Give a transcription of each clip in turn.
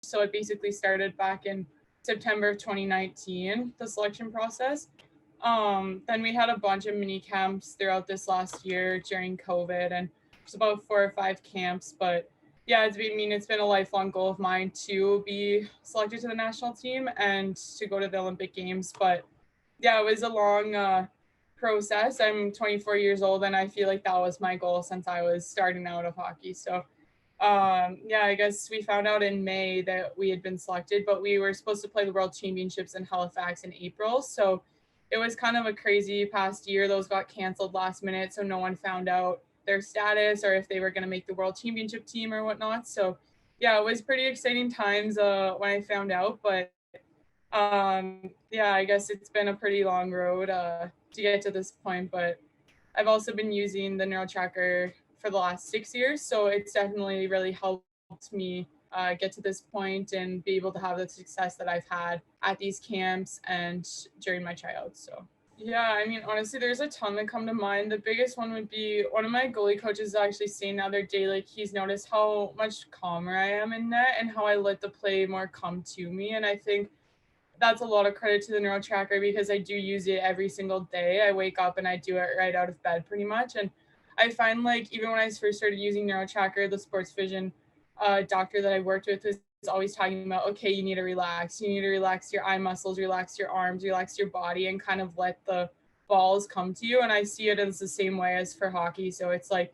So it basically started back in September of 2019, the selection process. Then we had a bunch of mini camps throughout this last year during COVID, and there's about 4 or 5 camps. But yeah, it's been a lifelong goal of mine to be selected to the national team and to go to the Olympic Games. But yeah, it was a long process. I'm 24 years old, and I feel like that was my goal since I was starting out of hockey. So yeah, I guess we found out in May that we had been selected, but we were supposed to play the World Championships in Halifax in April. So it was kind of a crazy past year. Those got canceled last minute, so no one found out their status or if they were going to make the World Championship team or whatnot. So yeah, it was pretty exciting times when I found out. But yeah, I guess it's been a pretty long road to get to this point. But I've also been using the NeuroTracker for the last 6 years, so it's definitely really helped me get to this point and be able to have the success that I've had at these camps and during my tryouts. So yeah, I mean, honestly, there's a ton that come to mind. The biggest one would be one of my goalie coaches actually saying the other day, like he's noticed how much calmer I am in net and how I let the play more come to me. And I think that's a lot of credit to the NeuroTracker because I do use it every single day. I wake up and I do it right out of bed pretty much. And I find like even when I first started using NeuroTracker, the sports vision doctor that I worked with was always talking about, okay, you need to relax. You need to relax your eye muscles, relax your arms, relax your body, and kind of let the balls come to you. And I see it as the same way as for hockey. So it's like,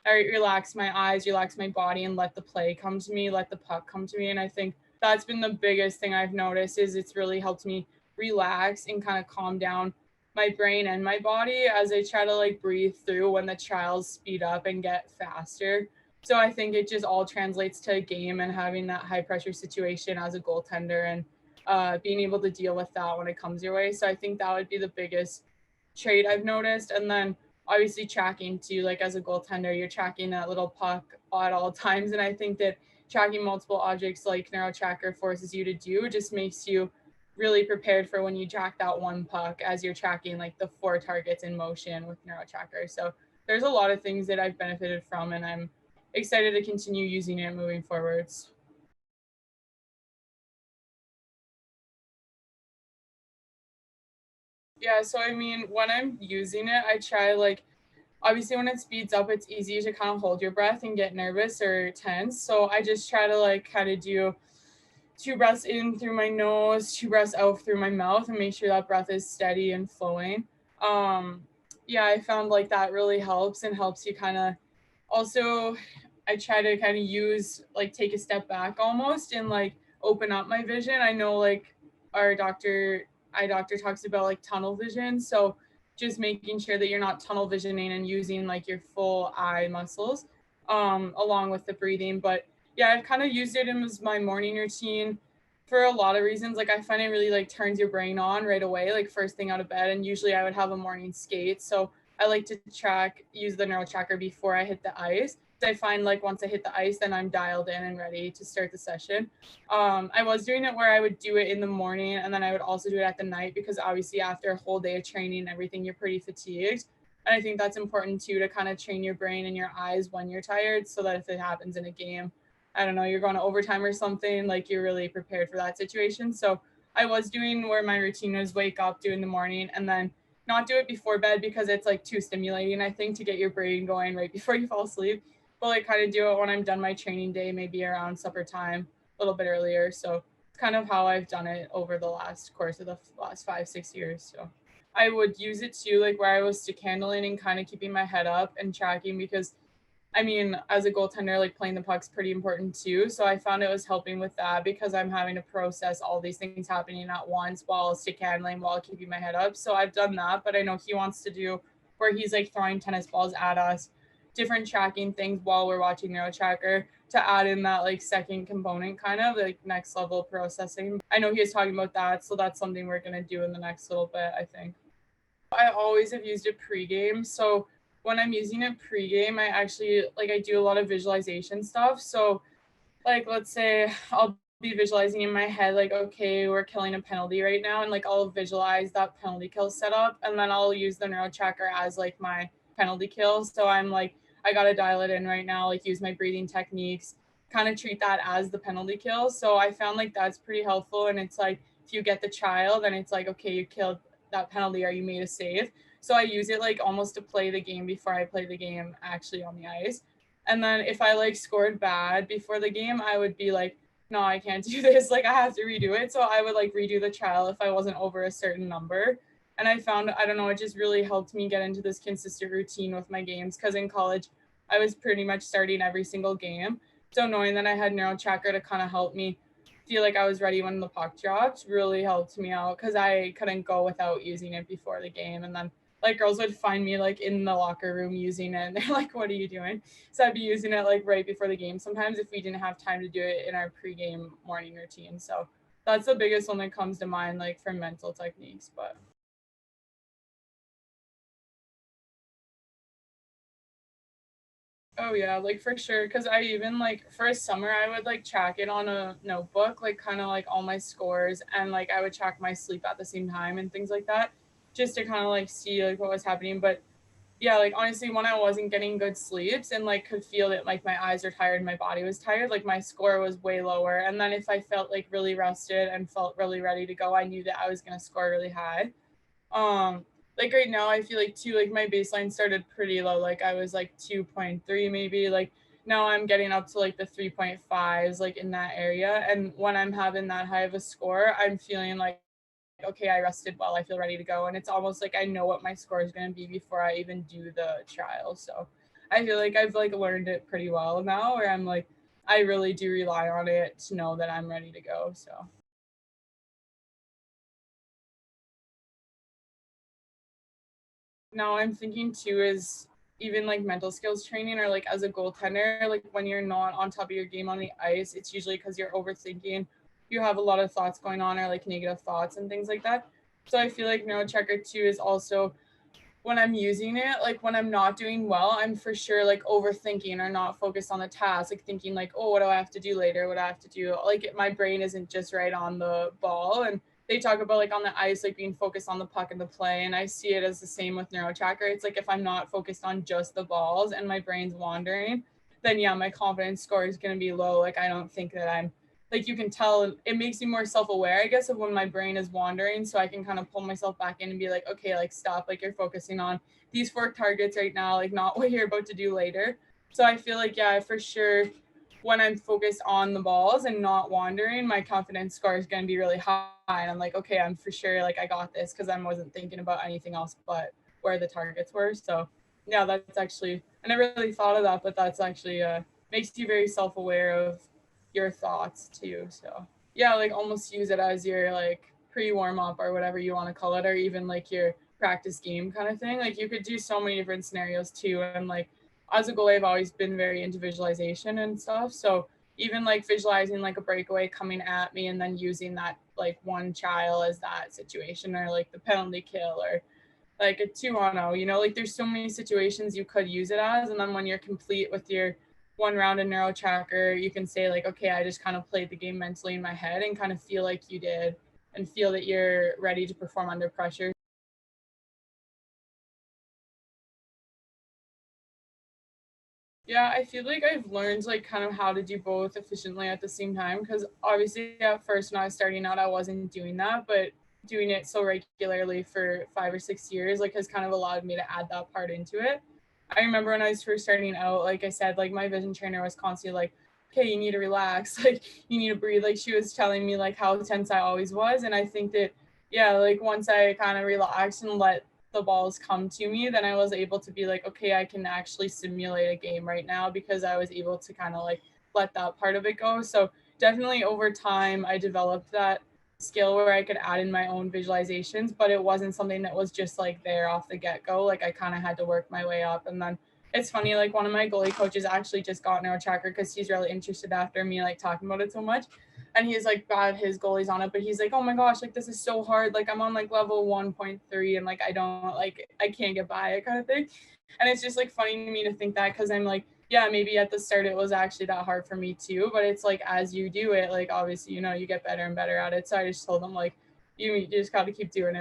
all right, relax my eyes, relax my body, and let the play come to me, let the puck come to me. And I think that's been the biggest thing I've noticed is it's really helped me relax and kind of calm down my brain and my body as I try to like breathe through when the trials speed up and get faster. So I think it just all translates to a game and having that high pressure situation as a goaltender and being able to deal with that when it comes your way. So I think that would be the biggest trait I've noticed. And then obviously tracking too, like as a goaltender, you're tracking that little puck at all times. And I think that tracking multiple objects like NeuroTracker forces you to do just makes you really prepared for when you track that one puck as you're tracking like the 4 targets in motion with NeuroTracker. So there's a lot of things that I've benefited from, and I'm excited to continue using it moving forwards. Yeah, so I mean, when I'm using it, I try like obviously when it speeds up, it's easy to kind of hold your breath and get nervous or tense. So I just try to like kind of do 2 breaths in through my nose, 2 breaths out through my mouth, and make sure that breath is steady and flowing. Um, yeah, I found like that really helps and helps you kind of also. I try to kind of use like take a step back almost and like open up my vision. I know like our eye doctor talks about like tunnel vision. So just making sure that you're not tunnel visioning and using like your full eye muscles along with the breathing. But yeah, I've kind of used it as my morning routine for a lot of reasons. Like I find it really like turns your brain on right away, like first thing out of bed. And usually I would have a morning skate. So I like to use the NeuroTracker before I hit the ice. I find like once I hit the ice, then I'm dialed in and ready to start the session. I was doing it where I would do it in the morning and then I would also do it at the night because obviously after a whole day of training and everything, you're pretty fatigued. And I think that's important too to kind of train your brain and your eyes when you're tired so that if it happens in a game, I don't know, you're going to overtime or something, like you're really prepared for that situation. So I was doing where my routine was wake up, do in the morning, and then not do it before bed because it's like too stimulating, I think, to get your brain going right before you fall asleep. But like kind of do it when I'm done my training day, maybe around supper time, a little bit earlier. So it's kind of how I've done it over the last course of the last 5, 6 years. So I would use it too, like where I was stick handling and kind of keeping my head up and tracking because I mean, as a goaltender, like playing the puck's pretty important too. So I found it was helping with that because I'm having to process all these things happening at once while stick handling, while keeping my head up. So I've done that, but I know he wants to do where he's like throwing tennis balls at us, different tracking things while we're watching NeuroTracker to add in that like second component, kind of like next level processing. I know he was talking about that. So that's something we're going to do in the next little bit, I think. I always have used it pregame. So when I'm using it pregame, I actually like I do a lot of visualization stuff. So like let's say I'll be visualizing in my head like okay, we're killing a penalty right now and like I'll visualize that penalty kill setup and then I'll use the NeuroTracker as like my penalty kill. So I'm like I got to dial it in right now, like use my breathing techniques, kind of treat that as the penalty kill. So I found like that's pretty helpful. And it's like, if you get the trial, then it's like, okay, you killed that penalty, or you made a save. So I use it like almost to play the game before I play the game actually on the ice. And then if I like scored bad before the game, I would be like, no, I can't do this. Like I have to redo it. So I would like redo the trial if I wasn't over a certain number. And I found, I don't know, it just really helped me get into this consistent routine with my games. Cause in college, I was pretty much starting every single game. So knowing that I had NeuroTracker to kind of help me feel like I was ready when the puck dropped really helped me out, because I couldn't go without using it before the game. And then like girls would find me like in the locker room using it, and they're like, what are you doing? So I'd be using it like right before the game sometimes if we didn't have time to do it in our pregame morning routine. So that's the biggest one that comes to mind, like for mental techniques. But oh yeah, like for sure. Cause I even like for a summer I would like track it on a notebook, like kind of like all my scores, and like I would track my sleep at the same time and things like that, just to kind of like see like what was happening. But yeah, like honestly, when I wasn't getting good sleeps and like could feel that like my eyes were tired, my body was tired, like my score was way lower. And then if I felt like really rested and felt really ready to go, I knew that I was gonna score really high. Like right now I feel like too, like my baseline started pretty low. Like I was like 2.3 maybe. Like now I'm getting up to like the 3.5s, like in that area. And when I'm having that high of a score, I'm feeling like, okay, I rested well, I feel ready to go. And it's almost like I know what my score is going to be before I even do the trial. So I feel like I've like learned it pretty well now, where I'm like, I really do rely on it to know that I'm ready to go. So now I'm thinking too is even like mental skills training, or like as a goaltender, like when you're not on top of your game on the ice, it's usually because you're overthinking. You have a lot of thoughts going on, or like negative thoughts and things like that. So I feel like NeuroTracker 2 is also, when I'm using it, like when I'm not doing well, I'm for sure like overthinking or not focused on the task, like thinking like, oh, what do I have to do later? What do I have to do? Like my brain isn't just right on the ball. And they talk about like on the ice, like being focused on the puck and the play. And I see it as the same with NeuroTracker. It's like if I'm not focused on just the balls and my brain's wandering, then yeah, my confidence score is going to be low. Like I don't think that I'm, like you can tell it makes me more self-aware, I guess, of when my brain is wandering, so I can kind of pull myself back in and be like, okay, like stop, like you're focusing on these four targets right now, like not what you're about to do later. So I feel like yeah, for sure, when I'm focused on the balls and not wandering, my confidence score is going to be really high, and I'm like, okay, I'm for sure like I got this, because I wasn't thinking about anything else but where the targets were. So yeah, that's actually, I never really thought of that, but that's actually makes you very self-aware of your thoughts too. So yeah, like almost use it as your like pre warm up or whatever you want to call it, or even like your practice game kind of thing. Like you could do so many different scenarios too. And like as a goalie, I've always been very into visualization and stuff. So even like visualizing like a breakaway coming at me and then using that like one trial as that situation, or like the penalty kill, or like a 2-on-0, you know, like there's so many situations you could use it as. And then when you're complete with your one round in NeuroTracker, you can say like, okay, I just kind of played the game mentally in my head and kind of feel like you did, and feel that you're ready to perform under pressure. Yeah, I feel like I've learned like kind of how to do both efficiently at the same time, because obviously at first when I was starting out I wasn't doing that, but doing it so regularly for 5 or 6 years like has kind of allowed me to add that part into it. I remember when I was first starting out, like I said, like my vision trainer was constantly like, okay, you need to relax, like you need to breathe. Like she was telling me like how tense I always was. And I think that, yeah, like once I kind of relaxed and let the balls come to me, then I was able to be like, okay, I can actually simulate a game right now, because I was able to kind of like let that part of it go. So definitely over time, I developed that skill where I could add in my own visualizations, but it wasn't something that was just like there off the get go. Like I kind of had to work my way up. And then it's funny, like one of my goalie coaches actually just got NeuroTracker because he's really interested after me like talking about it so much. And he's like got his goalies on it, but he's like, oh my gosh, like this is so hard. Like I'm on like level 1.3 and like I don't, like I can't get by it kind of thing. And it's just like funny to me to think that, because I'm like, yeah, maybe at the start it was actually that hard for me too, but it's like as you do it, like obviously, you know, you get better and better at it. So I just told them like, you just got to keep doing it.